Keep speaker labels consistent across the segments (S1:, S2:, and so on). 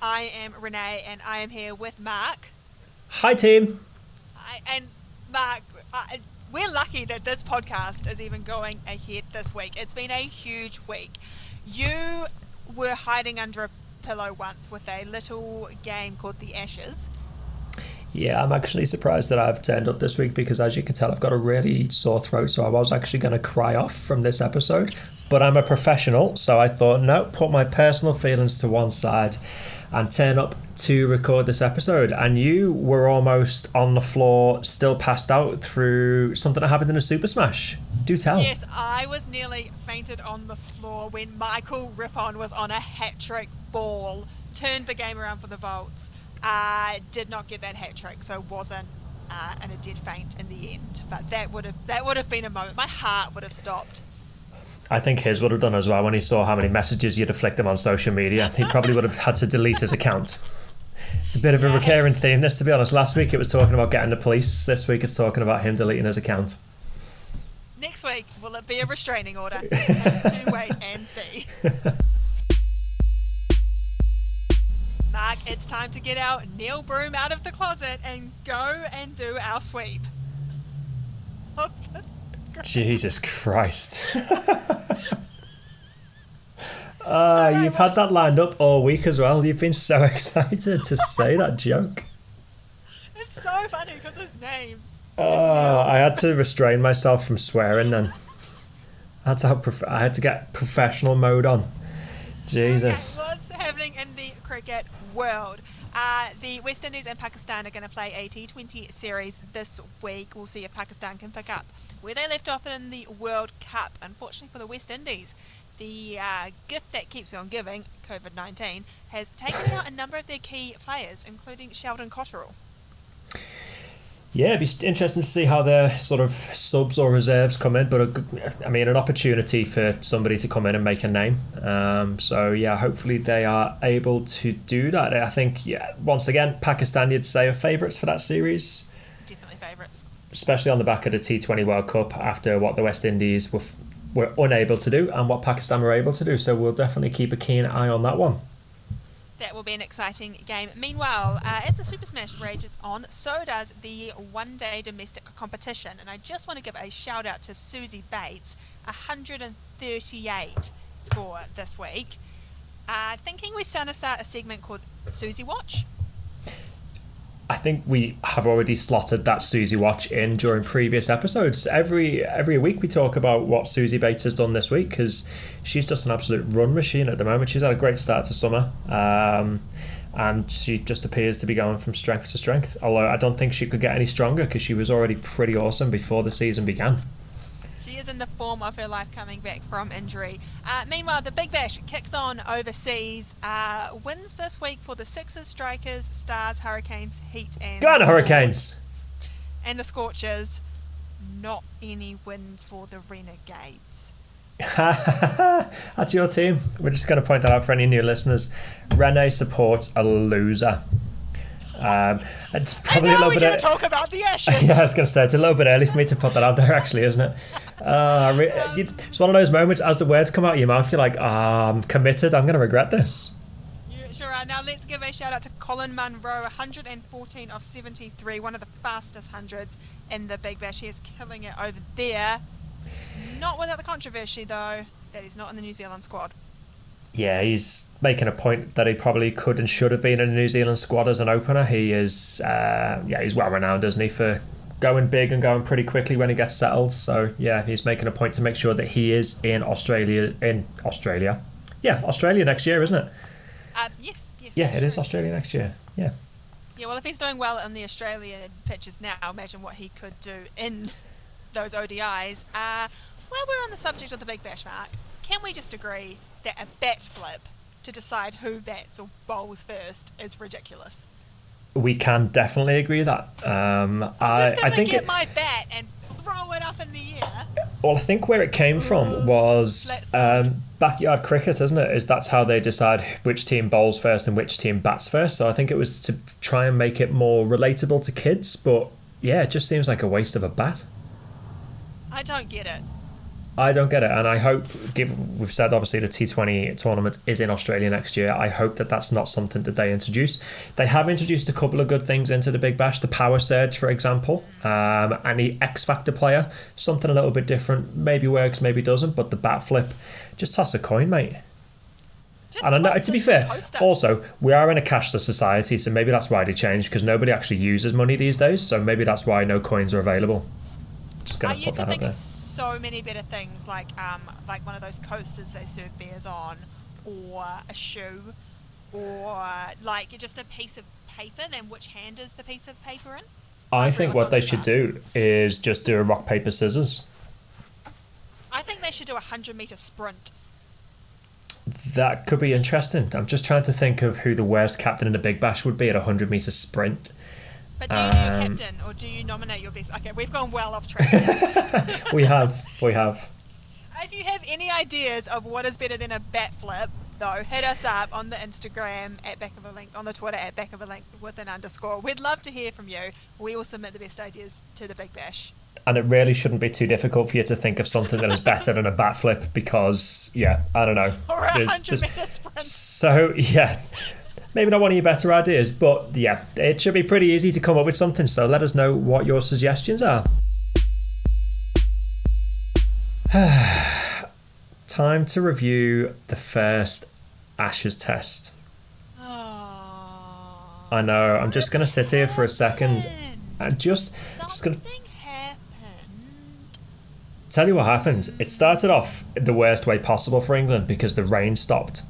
S1: I am Renee, and I am here with Marc.
S2: Hi, team.
S1: And Marc, we're lucky that this podcast is even going ahead this week. It's been a huge week. You were hiding under a pillow once with a little game called The Ashes.
S2: Yeah, I'm actually surprised that I've turned up this week because, as you can tell, I've got a really sore throat. So I was actually going to cry off from this episode. But I'm a professional, so I thought, no, put my personal feelings to one side and turn up to record this episode. And you were almost on the floor, still passed out through something that happened in a Super Smash. Do tell.
S1: Yes, I was nearly fainted on the floor when Michael Rippon was on a hat-trick ball, turned the game around for the Volts. Did not get that hat trick, so wasn't in a dead faint in the end. But that would have been a moment. My heart would have stopped.
S2: I think his would have done as well when he saw how many messages you'd afflict him on social media. He probably would have had to delete his account. It's a bit of a recurring theme, this, to be honest. Last week it was talking about getting the police. This week it's talking about him deleting his account.
S1: Next week, will it be a restraining order? To wait and see. Marc, it's time to get our Neil broom out of the closet and go and do our sweep.
S2: Jesus Christ. You've had that lined up all week as well. You've been so excited to say that joke.
S1: It's so funny because his name.
S2: I had to restrain myself from swearing then. I had to get professional mode on. Jesus.
S1: Okay, what's happening in the cricket world? The West Indies and Pakistan are going to play a T20 series this week. We'll see if Pakistan can pick up where they left off in the World Cup. Unfortunately for the West Indies, the gift that keeps on giving, COVID-19, has taken out a number of their key players, including Sheldon Cotterill.
S2: Yeah, it'd be interesting to see how their sort of subs or reserves come in, but an opportunity for somebody to come in and make a name. So yeah, hopefully they are able to do that. I think, once again, Pakistan, you'd say, are favourites for that series.
S1: Definitely favourites.
S2: Especially on the back of the T20 World Cup after what the West Indies were unable to do and what Pakistan were able to do. So we'll definitely keep a keen eye on that one.
S1: That will be an exciting game. Meanwhile, as the Super Smash rages on, so does the one-day domestic competition. And I just want to give a shout-out to Susie Bates, 138 score this week. Thinking we're going to start a segment called Susie Watch.
S2: I think we have already slotted that Susie Watch in during previous episodes. Every week we talk about what Susie Bates has done this week because she's just an absolute run machine at the moment. She's had a great start to summer, and she just appears to be going from strength to strength. Although I don't think she could get any stronger because she was already pretty awesome before the season began.
S1: She is in the form of her life coming back from injury. Meanwhile, the Big Bash kicks on overseas. Wins this week for the Sixers, Strikers, Stars, Hurricanes, Heat, and
S2: Go on, Hurricanes!
S1: And the Scorchers. Not any wins for the Renegades.
S2: That's your team. We're just going to point that out for any new listeners. Renee supports a loser. It's probably a little bit.
S1: We're talk about the Ashes.
S2: Yeah, I was going to say it's a little bit early for me to put that out there, actually, isn't it? It's one of those moments as the words come out of your mouth, you're like, I'm committed. I'm going to regret this.
S1: You sure are. Now let's give a shout out to Colin Monroe, 114 of 73, one of the fastest hundreds in the Big Bash. He is killing it over there. Not without the controversy, though, that he's not in the New Zealand squad.
S2: Yeah, he's making a point that he probably could and should have been in the New Zealand squad as an opener. He is, he's well renowned, isn't he, for going big and going pretty quickly when he gets settled. So yeah, he's making a point to make sure that he is in Australia. Yeah, Australia next year, isn't it?
S1: Yes.
S2: Yeah, it is Australia next year. Yeah.
S1: Yeah, well, if he's doing well in the Australian pitches now, imagine what he could do in those ODIs. While we're on the subject of the Big Bash, Marc, can we just agree that a bat flip to decide who bats or bowls first is ridiculous?
S2: We can definitely agree that.
S1: I think get my bat and throw it up in the air.
S2: Well, I think where it came from was backyard cricket, isn't it? That's how they decide which team bowls first and which team bats first. So I think it was to try and make it more relatable to kids. But yeah, it just seems like a waste of a bat.
S1: I don't get it.
S2: I don't get it, and I hope, we've said obviously the T20 tournament is in Australia next year. I hope that that's not something that they introduce. They have introduced a couple of good things into the Big Bash, the power surge, for example, and the X Factor player, something a little bit different. Maybe works, maybe doesn't, but the bat flip, just toss a coin, mate. And I know, to be fair, also, we are in a cashless society, so maybe that's why they changed, because nobody actually uses money these days, so maybe that's why no coins are available. Just going to put that out there.
S1: So many better things like one of those coasters they serve beers on, or a shoe, or like just a piece of paper. Then which hand is the piece of paper in?
S2: I think what they should do is just do a rock, paper, scissors.
S1: I think they should do a 100-meter sprint.
S2: That could be interesting. I'm just trying to think of who the worst captain in the Big Bash would be at a 100-meter sprint.
S1: But do you do captain, or do you nominate your best? Okay, we've gone well off track.
S2: We have.
S1: If you have any ideas of what is better than a bat flip, though, hit us up on the Instagram at back of a link, on the Twitter at back of a link with an _. We'd love to hear from you. We will submit the best ideas to the Big Bash.
S2: And it really shouldn't be too difficult for you to think of something that is better than a bat flip, because, yeah, I don't know.
S1: Or a 100-meter sprint.
S2: So, yeah. Maybe not one of your better ideas, but yeah, it should be pretty easy to come up with something, so let us know what your suggestions are. Time to review the first Ashes test.
S1: Oh,
S2: I know, I'm just going to sit here for a second and just going to tell you what happened. It started off the worst way possible for England because the rain stopped.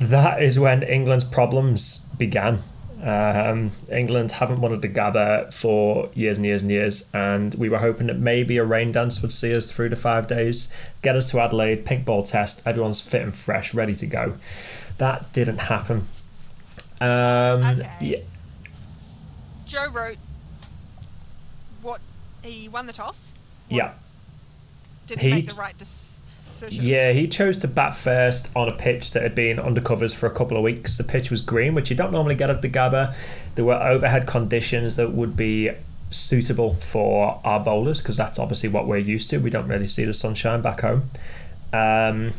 S2: That is when England's problems began. England haven't won at the Gabba for years and years and years, and we were hoping that maybe a rain dance would see us through the 5 days, get us to Adelaide, pink ball test, everyone's fit and fresh, ready to go. That didn't happen.
S1: okay.
S2: Yeah.
S1: Joe Root, he won the toss?
S2: Yeah.
S1: Did he make the right decision?
S2: Yeah, he chose to bat first on a pitch that had been undercovers for a couple of weeks. The pitch was green, which you don't normally get at the Gabba. There were overhead conditions that would be suitable for our bowlers, because that's obviously what we're used to. We don't really see the sunshine back home. I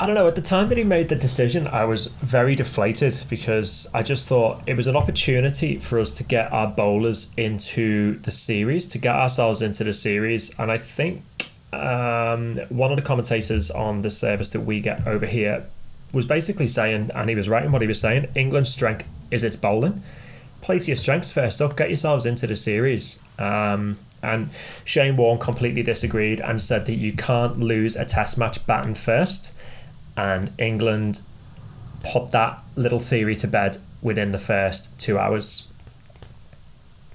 S2: don't know, at the time that he made the decision, I was very deflated, because I just thought it was an opportunity for us to get our bowlers into the series, to get ourselves into the series. And I think one of the commentators on the service that we get over here was basically saying, and he was right in what he was saying, England's strength is its bowling. Play to your strengths first up, get yourselves into the series. And Shane Warne completely disagreed and said that you can't lose a test match batting first, and England put that little theory to bed within the first 2 hours.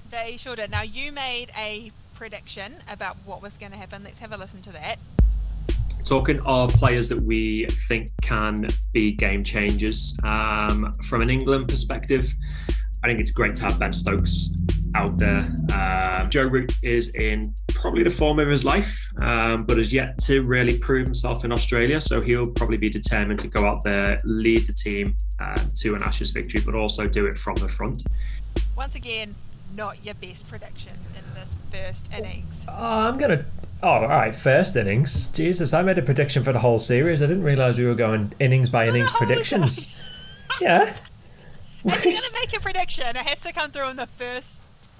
S1: They sure did. Now, you made a prediction about what was going to happen. Let's have a listen to that.
S2: Talking of players that we think can be game changers, from an England perspective, I think it's great to have Ben Stokes out there. Joe Root is in probably the form of his life, but has yet to really prove himself in Australia, so he'll probably be determined to go out there, lead the team to an Ashes victory, but also do it from the front.
S1: Once again, not your best prediction in this first innings.
S2: All right, first innings. Jesus, I made a prediction for the whole series. I didn't realise we were going innings by innings predictions. Yeah.
S1: If you're going to make a prediction, it has to come through in the first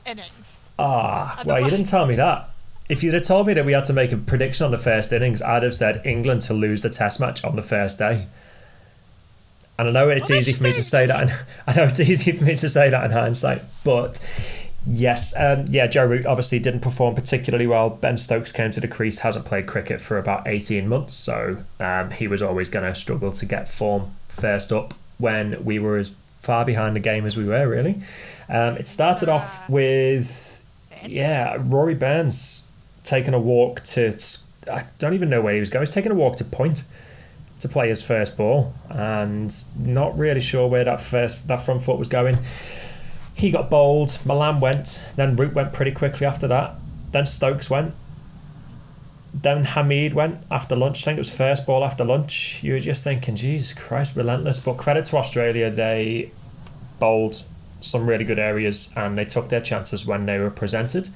S1: innings.
S2: Well, you didn't tell me that. If you'd have told me that we had to make a prediction on the first innings, I'd have said England to lose the test match on the first day. And I know it's easy for me to say that. I know it's easy for me to say that in hindsight, but yes, Joe Root obviously didn't perform particularly well. Ben Stokes came to the crease, hasn't played cricket for about 18 months, so he was always going to struggle to get form first up when we were as far behind the game as we were, really. It started off with Rory Burns taking a walk to, I don't even know where he was going. He was taking a walk to point to play his first ball, and not really sure where that front foot was going. He got bowled, Milan went, then Root went pretty quickly after that, then Stokes went, then Hamid went after lunch. I think it was first ball after lunch. You were just thinking, Jesus Christ, relentless. But credit to Australia, they bowled some really good areas and they took their chances when they were presented.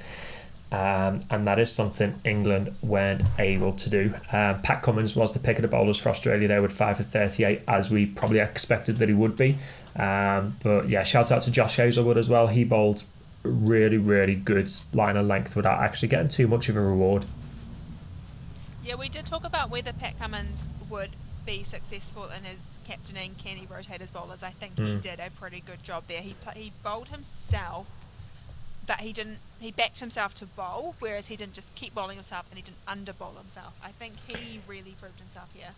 S2: and that is something England weren't able to do. Pat Cummins was the pick of the bowlers for Australia there with 5 for 38, as we probably expected that he would be. But yeah, shout out to Josh Hazelwood as well. He bowled really, really good line and length without actually getting too much of a reward.
S1: Yeah, we did talk about whether Pat Cummins would be successful in his captaining. Can he rotate his bowlers? I think he did a pretty good job there. He bowled himself, but he didn't. He backed himself to bowl, whereas he didn't just keep bowling himself and he didn't under bowl himself. I think he really proved himself here.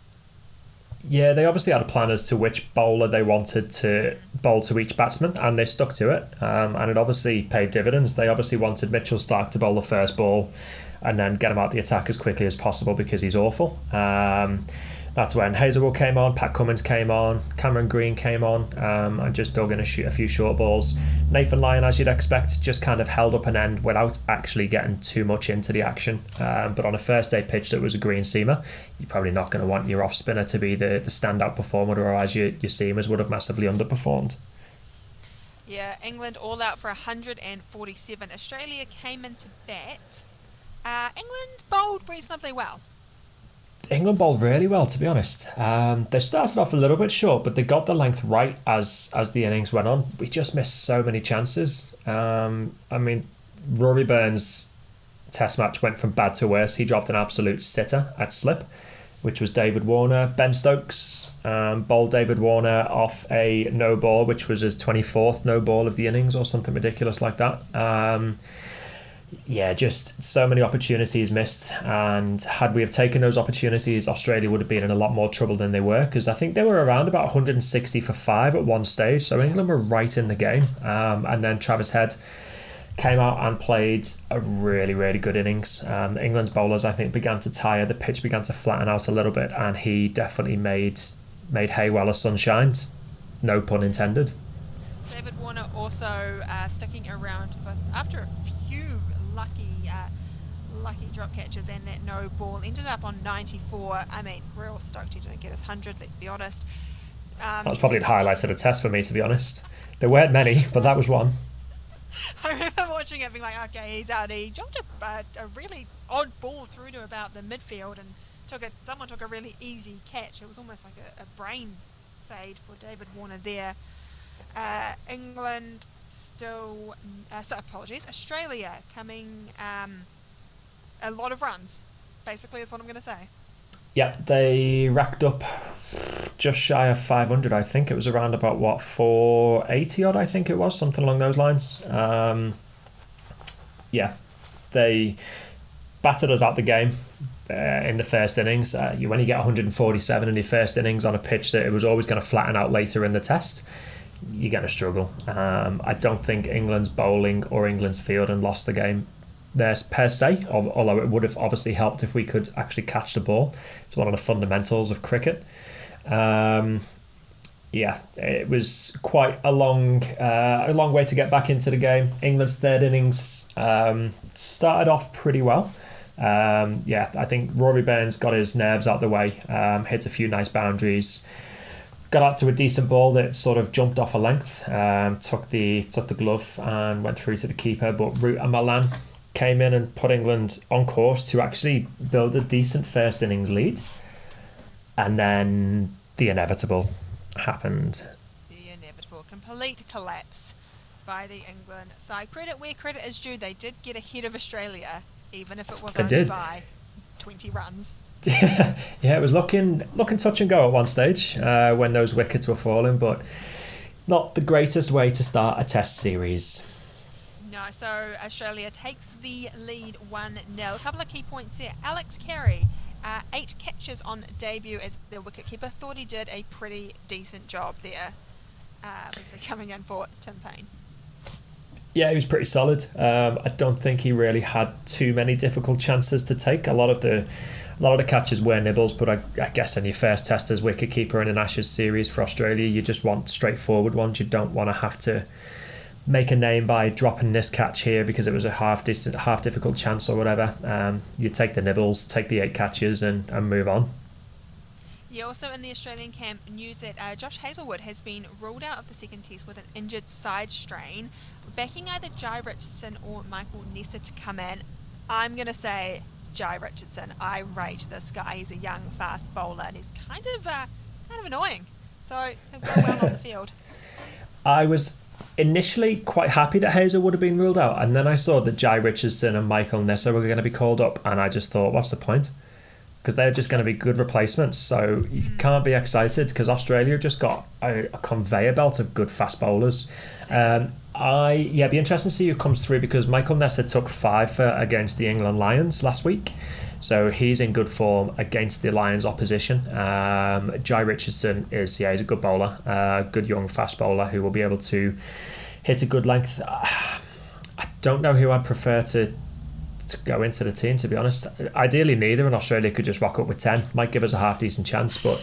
S2: Yeah, they obviously had a plan as to which bowler they wanted to bowl to each batsman, and they stuck to it. And it obviously paid dividends. They obviously wanted Mitchell Starc to bowl the first ball and then get him out the attack as quickly as possible because he's awful. That's when Hazelwood came on, Pat Cummins came on, Cameron Green came on, and just dug in a few short balls. Nathan Lyon, as you'd expect, just kind of held up an end without actually getting too much into the action. But on a first day pitch that was a green seamer, you're probably not going to want your off spinner to be the standout performer, otherwise your seamers would have massively underperformed.
S1: Yeah, England all out for 147. Australia came into bat. England bowled reasonably well.
S2: England bowled really well, to be honest. They started off a little bit short, but they got the length right as the innings went on. We just missed so many chances. I mean, Rory Burns' test match went from bad to worse. He dropped an absolute sitter at slip, which was David Warner. Ben Stokes bowled David Warner off a no ball, which was his 24th no ball of the innings or something ridiculous like that. Yeah, just so many opportunities missed, and had we have taken those opportunities, Australia would have been in a lot more trouble than they were, because I think they were around about 160 for 5 at one stage, so England were right in the game. And then Travis Head came out and played a really, really good innings. England's bowlers, I think, began to tire, the pitch began to flatten out a little bit, and he definitely made hay while the sun shined, no pun intended.
S1: David Warner also sticking around after a few lucky drop catches and that no ball, ended up on 94. I mean, we're all stoked he didn't get his 100, let's be honest.
S2: That was probably the highlight of the test for me, to be honest. There weren't many, but that was one.
S1: I remember watching it being like, okay, he's out. He jumped a really odd ball through to about the midfield and someone took a really easy catch. It was almost like a brain fade for David Warner there. England still, Australia coming a lot of runs, basically, is what I'm going to say.
S2: Yeah, they racked up just shy of 500, I think. It was around about, 480 odd, I think it was, something along those lines. Yeah, they battered us out the game in the first innings. When you get 147 in your first innings on a pitch that it was always going to flatten out later in the test, you're going to struggle. I don't think England's bowling or England's fielding lost the game there per se, although it would have obviously helped if we could actually catch the ball. It's one of the fundamentals of cricket. Yeah, it was quite a long way to get back into the game. England's third innings started off pretty well. Yeah, I think Rory Burns got his nerves out the way, hit a few nice boundaries, got out to a decent ball that sort of jumped off a length, took the glove and went through to the keeper, but Root and Malan came in and put England on course to actually build a decent first innings lead. And then the inevitable happened.
S1: The inevitable complete collapse by the England side. Credit where credit is due, they did get ahead of Australia, even if it was only by 20 runs.
S2: Yeah, it was looking touch and go at one stage when those wickets were falling, but not the greatest way to start a test series.
S1: No, so Australia takes the lead 1-0. A couple of key points here. Alex Carey, 8 catches on debut as their wicketkeeper. Thought he did a pretty decent job there. Obviously coming in for Tim Payne.
S2: Yeah, he was pretty solid. I don't think he really had too many difficult chances to take. A lot of the catches were nibbles, but I guess in your first test as wicketkeeper in an Ashes series for Australia, you just want straightforward ones. You don't want to have to make a name by dropping this catch here because it was a half difficult chance or whatever. You take the nibbles, take the 8 catches and move on.
S1: Yeah, also in the Australian camp, news that Josh Hazelwood has been ruled out of the second test with an injured side strain, backing either Jai Richardson or Michael Nessa to come in. I'm going to say Jai Richardson. I rate this guy. He's a young, fast bowler, and he's kind of annoying. So he'll go well on the field.
S2: I was initially quite happy that Hazelwood had been ruled out, and then I saw that Jai Richardson and Michael Nissa were going to be called up, and I just thought, what's the point? Because they're just going to be good replacements, so you can't be excited because Australia just got a conveyor belt of good fast bowlers. It'd be interesting to see who comes through because Michael Nessa took 5 against the England Lions last week, so he's in good form against the Lions opposition. Jai Richardson he's a good bowler, good young fast bowler who will be able to hit a good length. I don't know who I'd prefer to go into the team, to be honest. Ideally neither, and Australia could just rock up with 10. Might give us a half decent chance, but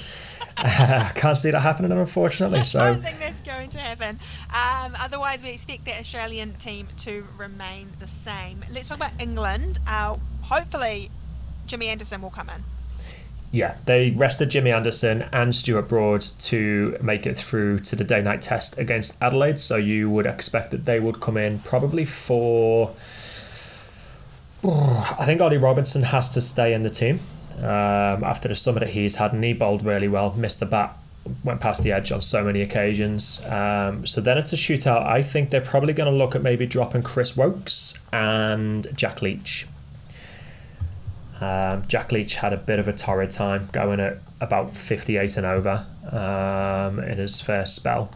S2: I can't see that happening, unfortunately. So
S1: I don't think that's going to happen. Otherwise, we expect the Australian team to remain the same. Let's talk about England. Hopefully Jimmy Anderson will come in.
S2: Yeah, they rested Jimmy Anderson and Stuart Broad to make it through to the day-night test against Adelaide, so you would expect that they would come in probably for... I think Ollie Robinson has to stay in the team after the summer that he's had, and he bowled really well, missed the bat, went past the edge on so many occasions. So then it's a shootout. I think they're probably going to look at maybe dropping Chris Wokes and Jack Leach. Jack Leach had a bit of a torrid time, going at about 58 and over in his first spell.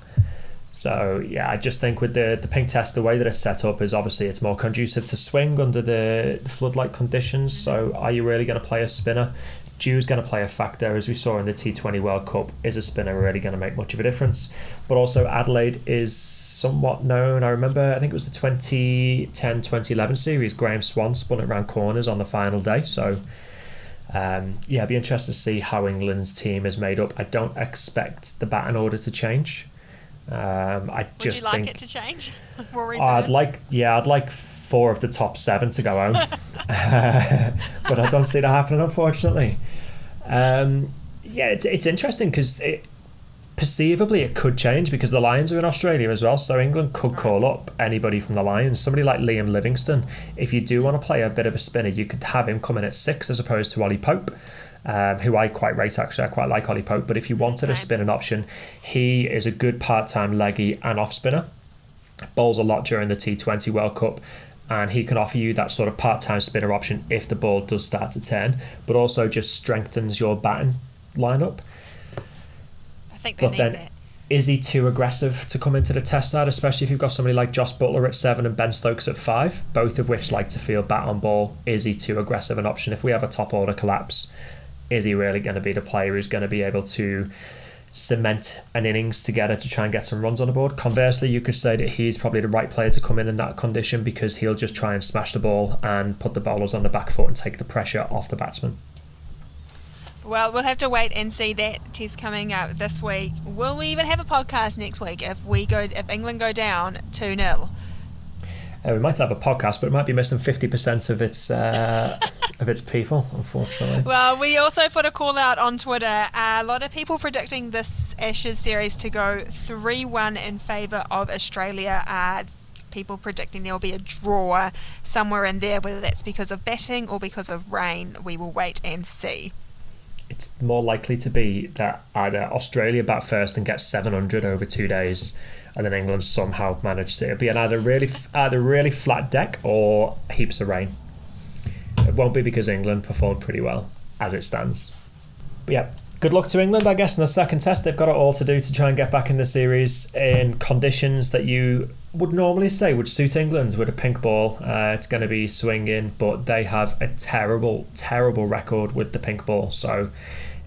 S2: So yeah, I just think with the pink test, the way that it's set up is obviously it's more conducive to swing under the floodlight conditions. So are you really going to play a spinner? Dew's going to play a factor, as we saw in the T20 World Cup. Is a spinner really going to make much of a difference? But also Adelaide is somewhat known. I remember, I think it was the 2010-2011 series, Graham Swan spun it around corners on the final day. So it'd be interesting to see how England's team is made up. I don't expect the batting order to change. Would you like
S1: it to change?
S2: I'd like 4 of the top 7 to go home, but I don't see that happening, unfortunately. It's interesting because perceivably it could change because the Lions are in Australia as well, so England could call up anybody from the Lions, somebody like Liam Livingstone. If you do want to play a bit of a spinner, you could have him come in at 6 as opposed to Ollie Pope. Who I quite rate, actually. I quite like Ollie Pope, but if you wanted a spinning option, he is a good part-time leggy and off spinner, bowls a lot during the T20 World Cup, and he can offer you that sort of part-time spinner option if the ball does start to turn, but also just strengthens your batting lineup.
S1: I think they need that.
S2: Is he too aggressive to come into the test side, especially if you've got somebody like Josh Butler at 7 and Ben Stokes at 5, both of which like to field bat on ball? Is he too aggressive an option? If we have a top order collapse, is he really going to be the player who's going to be able to cement an innings together to try and get some runs on the board? Conversely, you could say that he's probably the right player to come in that condition because he'll just try and smash the ball and put the bowlers on the back foot and take the pressure off the batsman.
S1: Well, we'll have to wait and see that test coming up this week. Will we even have a podcast next week if England go down 2-0?
S2: We might have a podcast, but it might be missing 50% of its people, unfortunately.
S1: Well, we also put a call out on Twitter. A lot of people predicting this Ashes series to go 3-1 in favour of Australia. People predicting there will be a draw somewhere in there, whether that's because of batting or because of rain. We will wait and see.
S2: It's more likely to be that either Australia bat first and get 700 over 2 days, and then England somehow managed to. It'll be an either really flat deck or heaps of rain. It won't be because England performed pretty well as it stands. But yeah, good luck to England, I guess, in the second test. They've got it all to do to try and get back in the series in conditions that you would normally say would suit England with a pink ball. It's going to be swinging, but they have a terrible, terrible record with the pink ball. So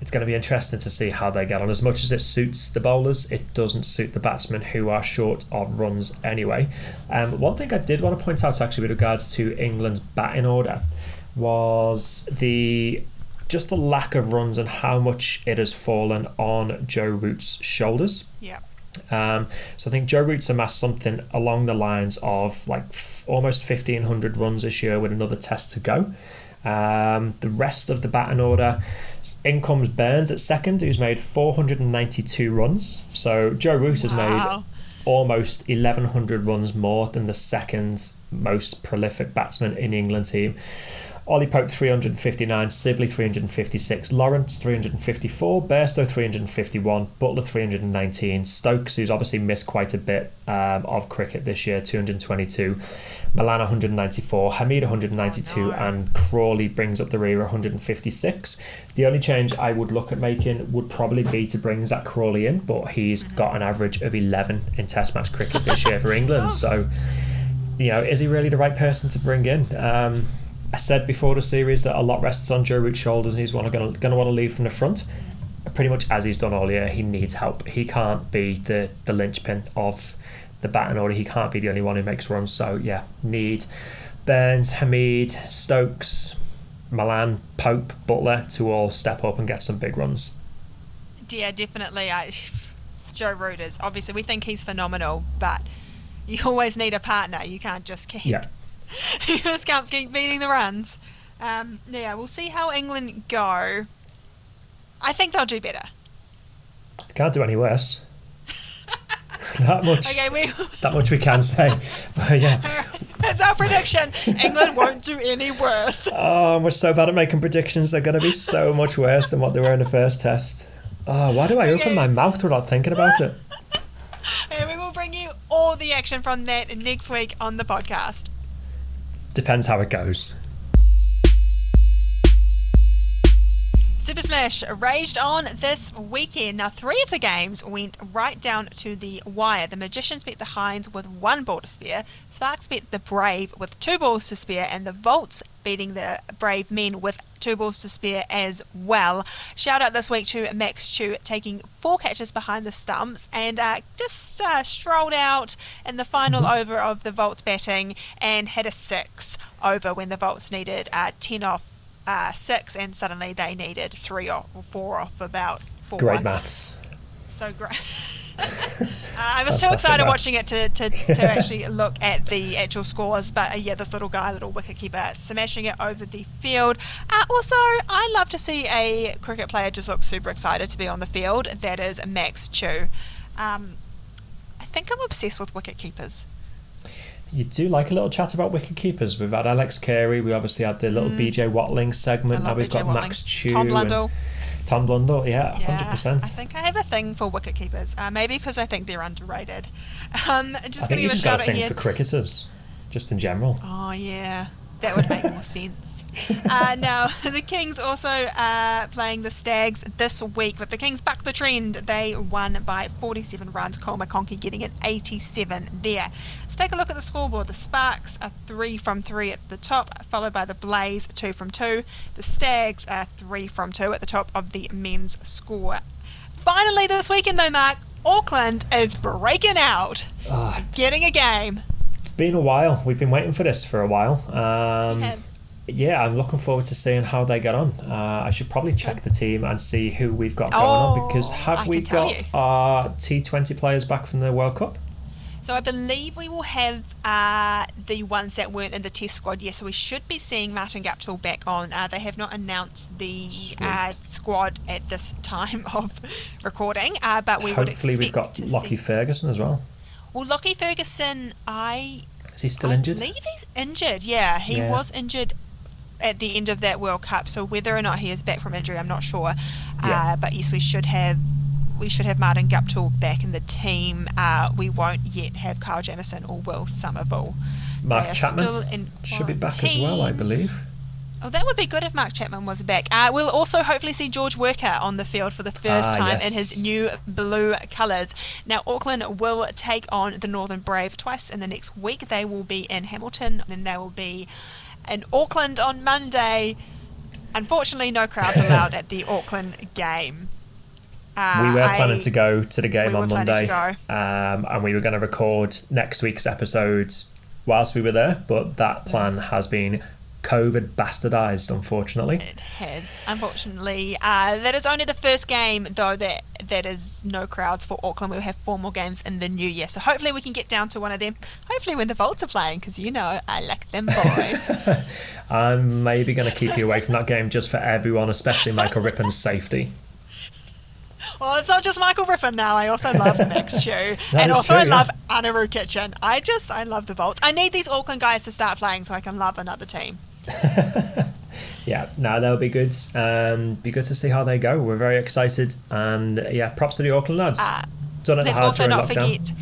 S2: it's going to be interesting to see how they get on. As much as it suits the bowlers, it doesn't suit the batsmen who are short of runs anyway. One thing I did want to point out actually with regards to England's batting order was just the lack of runs and how much it has fallen on Joe Root's shoulders.
S1: Yeah.
S2: So I think Joe Root's amassed something along the lines of like almost 1,500 runs this year with another test to go. The rest of the batting order, in comes Burns at second, who's made 492 runs. So Joe Root has made almost 1,100 runs more than the second most prolific batsman in the England team. Ollie Pope 359, Sibley 356, Lawrence 354, Bairstow 351, Butler 319, Stokes, who's obviously missed quite a bit of cricket this year, 222, Milan 194, Hamid 192, and Crawley brings up the rear 156. The only change I would look at making would probably be to bring Zach Crawley in, but he's got an average of 11 in Test match cricket this year for England. So, is he really the right person to bring in? I said before the series that a lot rests on Joe Root's shoulders, and he's going to want to lead from the front. Pretty much as he's done all year, he needs help. He can't be the linchpin of the batting order. He can't be the only one who makes runs. So need Burns, Hamid, Stokes, Milan, Pope, Butler to all step up and get some big runs.
S1: Yeah, definitely. Joe Root is, obviously, we think he's phenomenal, but you always need a partner. You can't just keep...
S2: Yeah.
S1: You just can't keep beating the runs. We'll see how England go. I think they'll do better.
S2: They can't do any worse. That much.
S1: Okay,
S2: that much we can say. But
S1: that's our prediction. England won't do any worse.
S2: Oh, we're so bad at making predictions. They're going to be so much worse than what they were in the first test. Oh, why do I open my mouth without thinking about it?
S1: And we will bring you all the action from that next week on the podcast.
S2: Depends how it goes.
S1: Super Smash raged on this weekend. Now, 3 of the games went right down to the wire. The Magicians beat the Hinds with 1 ball to spare. Starcs beat the Brave with 2 balls to spare. And the Volts beating the Brave Men with 2 balls to spare as well. Shout out this week to Max Chu taking 4 catches behind the stumps and just strolled out in the final over of the Volts batting and had a 6 over when the Volts needed 10 off 6, and suddenly they needed 3 or 4 off about 4.
S2: Great maths.
S1: So great. I was too excited watching it to actually look at the actual scores, but this little wicketkeeper smashing it over the field. Also, I love to see a cricket player just look super excited to be on the field. That is Max Chu. I think I'm obsessed with wicketkeepers.
S2: You do like a little chat about wicketkeepers. We've had Alex Carey, we obviously had the little BJ Watling segment, now we've got Watling. Max Chu, Tom Blundell, 100%.
S1: I think I have a thing for wicketkeepers, maybe because I think they're underrated.
S2: I think you just got a thing for cricketers, just in general.
S1: Oh yeah, that would make more sense. Now, the Kings also playing the Stags this week, but the Kings bucked the trend. They won by 47 runs. Cole McConkey getting an 87 there. Let's take a look at the scoreboard. The Sparks are 3 from 3 at the top, followed by the Blaze 2 from 2. The Stags are 3 from 2 at the top of the men's score. Finally this weekend though, Marc, Auckland is breaking out, getting a game.
S2: It's been a while. We've been waiting for this for a while. I'm looking forward to seeing how they get on. I should probably check the team and see who we've got going on, because have we got our T20 players back from the World Cup?
S1: So I believe we will have the ones that weren't in the test squad. So we should be seeing Martin Guptill back on. They have not announced the squad at this time of recording, but we would expect
S2: hopefully we've got Lockie Ferguson as well.
S1: Well, Lockie Ferguson,
S2: is he still injured?
S1: I believe he's injured. Yeah, he was injured at the end of that World Cup, so whether or not he is back from injury, I'm not sure. But yes, we should have Martin Guptill back in the team. We won't yet have Kyle Jamieson or Will Somerville.
S2: Mark Chapman should be back as well, I believe.
S1: Oh, that would be good if Mark Chapman was back. We'll also hopefully see George Worker on the field for the first time in his new blue colours. Now, Auckland will take on the Northern Brave twice in the next week. They will be in Hamilton, and they will be in Auckland on Monday. Unfortunately, no crowds allowed at the Auckland game.
S2: We were planning to go to the game on Monday, and we were going to record next week's episodes whilst we were there, but that plan has been COVID bastardized, unfortunately.
S1: It has, unfortunately. That is only the first game, though, that is no crowds for Auckland. We'll have 4 more games in the new year, so hopefully we can get down to one of them. Hopefully when the Volts are playing, because I like them boys.
S2: I'm maybe going to keep you away from that game just for everyone, especially Michael Rippon's safety.
S1: Well, it's not just Michael Griffin now. I also love Max Chew. And also
S2: true,
S1: I love Anaru Kitchen. I love the Bolts. I need these Auckland guys to start playing so I can love another team.
S2: Yeah, no, that'll be good. Be good to see how they go. We're very excited. And yeah, props to the Auckland lads. Done it
S1: Let's
S2: hard
S1: also
S2: during
S1: not
S2: lockdown.
S1: forget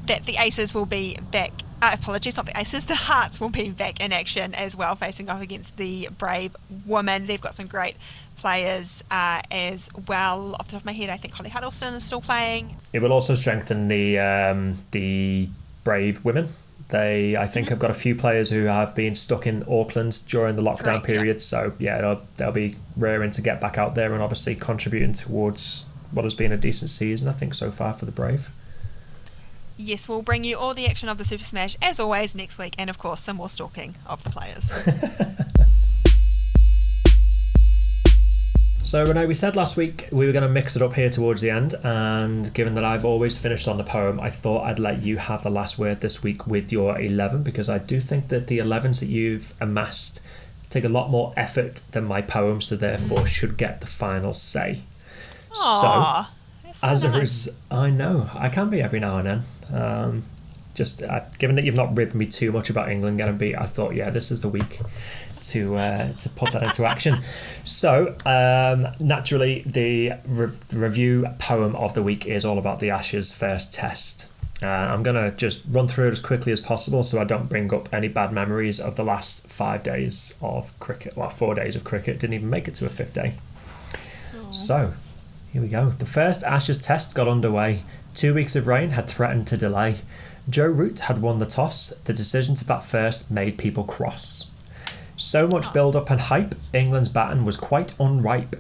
S1: that the Aces will be back. Apologies, not the Aces. The Hearts will be back in action as well, facing off against the Brave Women. They've got some great players as well. Off the top of my head, I think Holly Huddleston is still playing.
S2: It will also strengthen the Brave Women. They, I think, have got a few players who have been stuck in Auckland during the lockdown period. Yeah. So yeah, they'll be raring to get back out there and obviously contributing towards what has been a decent season, I think, so far for the Brave.
S1: Yes, we'll bring you all the action of the Super Smash as always next week, and of course some more stalking of the players.
S2: So Renee, we said last week we were going to mix it up here towards the end, and given that I've always finished on the poem, I thought I'd let you have the last word this week with your 11, because I do think that the 11s that you've amassed take a lot more effort than my poem, so therefore should get the final say.
S1: Aww,
S2: I know, I can be every now and then. Given that you've not ribbed me too much about England getting beat, I thought, yeah, this is the week to put that into action. So naturally the review poem of the week is all about the Ashes first test. I'm going to just run through it as quickly as possible so I don't bring up any bad memories of the last 5 days of cricket. Well, 4 days of cricket, didn't even make it to a fifth day. Aww. So here we go. The first Ashes test got underway. 2 weeks of rain had threatened to delay. Joe Root had won the toss. The decision to bat first made people cross. So much build-up and hype, England's batting was quite unripe.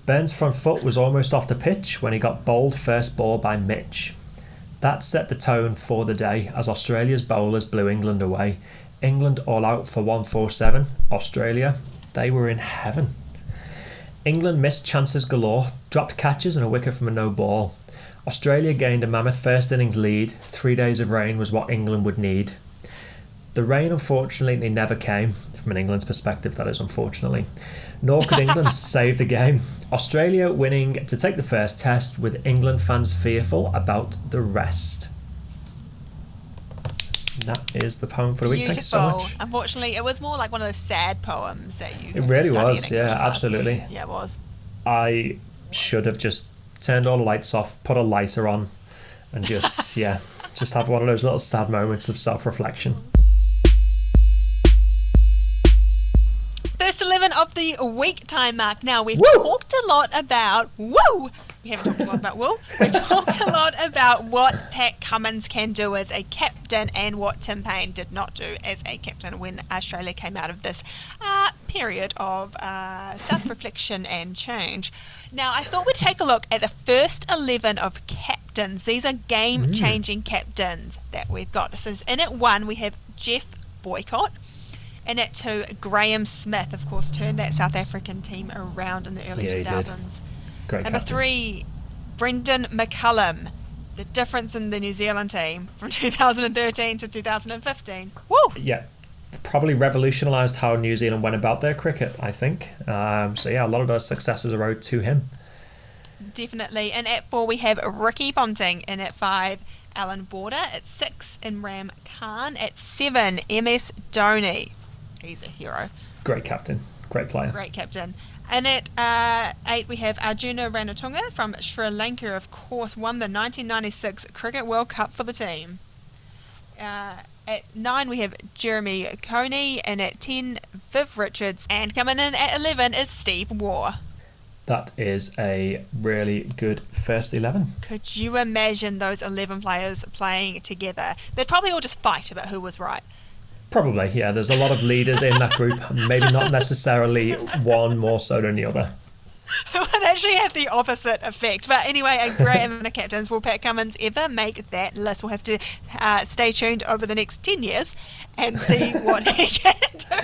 S2: Burns' front foot was almost off the pitch when he got bowled first ball by Mitch. That set the tone for the day as Australia's bowlers blew England away. England all out for 147. Australia, they were in heaven. England missed chances galore, dropped catches and a wicket from a no ball. Australia gained a mammoth first innings lead. 3 days of rain was what England would need. The rain, unfortunately, never came. From an England's perspective, that is, unfortunately. Nor could England save the game. Australia winning to take the first test, with England fans fearful about the rest. And that is the poem for the week.
S1: Beautiful.
S2: Thank you so much.
S1: Unfortunately, it was more like one of those sad poems that you...
S2: It really was, yeah, absolutely.
S1: Yeah, it was.
S2: I should have just turned all the lights off, put a lighter on, and just, just have one of those little sad moments of self-reflection.
S1: First 11 of the week time, Mark. Now, we've talked a lot about... Woo! We haven't talked a lot about Will. We've talked a lot about what Pat Cummins can do as a captain and what Tim Payne did not do as a captain when Australia came out of this period of self-reflection and change. Now, I thought we'd take a look at the first 11 of captains. These are game-changing captains that we've got. So in at 1, we have Jeff Boycott. And at 2, Graham Smith, of course, turned that South African team around in the early 2000s.
S2: Great
S1: Number
S2: captain.
S1: 3, Brendan McCullum. The difference in the New Zealand team from 2013 to 2015. Woo!
S2: Yeah, probably revolutionised how New Zealand went about their cricket, I think. A lot of those successes are owed to him.
S1: Definitely. And at 4, we have Ricky Ponting. And at 5, Alan Border. At 6, Imran Khan. At 7, MS Dhoni. He's a hero.
S2: Great captain. Great player.
S1: Great captain. And at 8, we have Arjuna Ranatunga from Sri Lanka, of course, won the 1996 Cricket World Cup for the team. At 9, we have Jeremy Coney. And at 10, Viv Richards. And coming in at 11 is Steve Waugh.
S2: That is a really good first 11.
S1: Could you imagine those 11 players playing together? They'd probably all just fight about who was right.
S2: Probably, yeah. There's a lot of leaders in that group. Maybe not necessarily one more so than the other.
S1: It would actually have the opposite effect. But anyway, a great amount of captains. Will Pat Cummins ever make that list? We'll have to stay tuned over the next 10 years and see what he can do.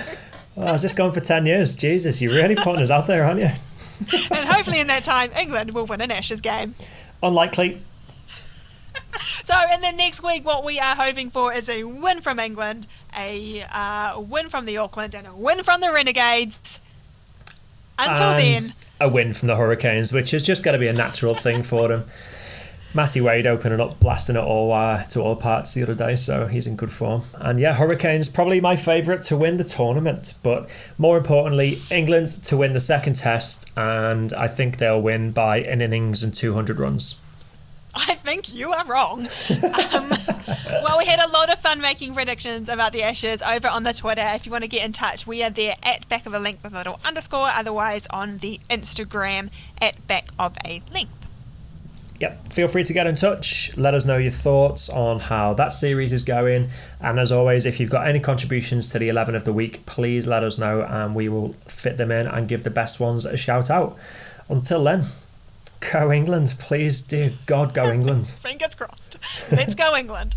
S2: Oh, I was just going for 10 years. Jesus, you're really putting us out there, aren't you?
S1: And hopefully in that time, England will win an Ashes game.
S2: Unlikely.
S1: So in the next week, what we are hoping for is a win from England, a win from the Auckland, and a win from the Renegades. Until
S2: and
S1: then.
S2: a win from the Hurricanes, which is just going to be a natural thing for them. Matty Wade opening up, blasting it all to all parts the other day, so he's in good form. And yeah, Hurricanes probably my favourite to win the tournament, but more importantly, England to win the second test, and I think they'll win by an innings and 200 runs.
S1: I think you are wrong. Well, we had a lot of fun making predictions about the Ashes over on the Twitter. If you want to get in touch, we are there at back of a length with a little underscore, otherwise on the Instagram at back of a length.
S2: Yep, feel free to get in touch. Let us know your thoughts on how that series is going. And as always, if you've got any contributions to the 11 of the week, please let us know and we will fit them in and give the best ones a shout out. Until then, go England. Please, dear God, go England.
S1: Fingers crossed. Let's go England.